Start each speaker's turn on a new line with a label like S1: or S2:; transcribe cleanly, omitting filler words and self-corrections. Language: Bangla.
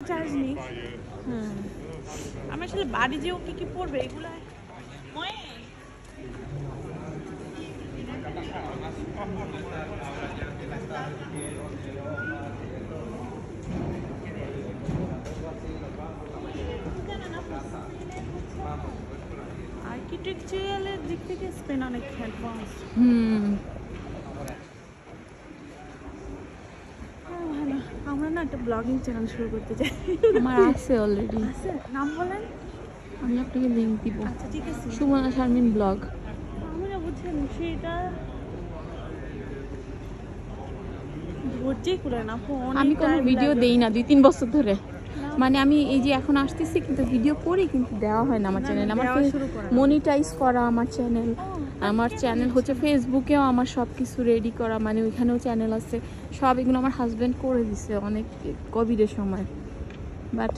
S1: চার্জ নেই। আমি আসলে বাড়ি যেও কি কি পড়বে এগুলা আর্কিটেকচারালের দিক থেকে স্পেন অনেক অ্যাডভান্স। ভালো। আমরা না একটা ব্লগিং চ্যানেল শুরু করতে চাই।
S2: আমার আছে অলরেডি।
S1: আছে, নাম বলেন।
S2: আমি আপনাকে লিংক দিব।
S1: আচ্ছা ঠিক আছে।
S2: সুমনা শারমিন ব্লগ।
S1: আমি না বুঝছেন সেটা ধৈর্যই কুলায় না।
S2: আমি কোনো ভিডিও দেই না 2-3 বছর ধরে। মানে আমি এই যে এখন আসতেছি কিন্তু ভিডিও করি কিন্তু দেওয়া হয় না আমার চ্যানেল। আমার মনিটাইজ করা আমার চ্যানেল। আমার চ্যানেল হচ্ছে ফেসবুকেও আমার সব কিছু রেডি করা, মানে ওইখানেও চ্যানেল আছে। সব এগুলো আমার হাজবেন্ড করে দিছে অনেক কোভিডের সময়। বাট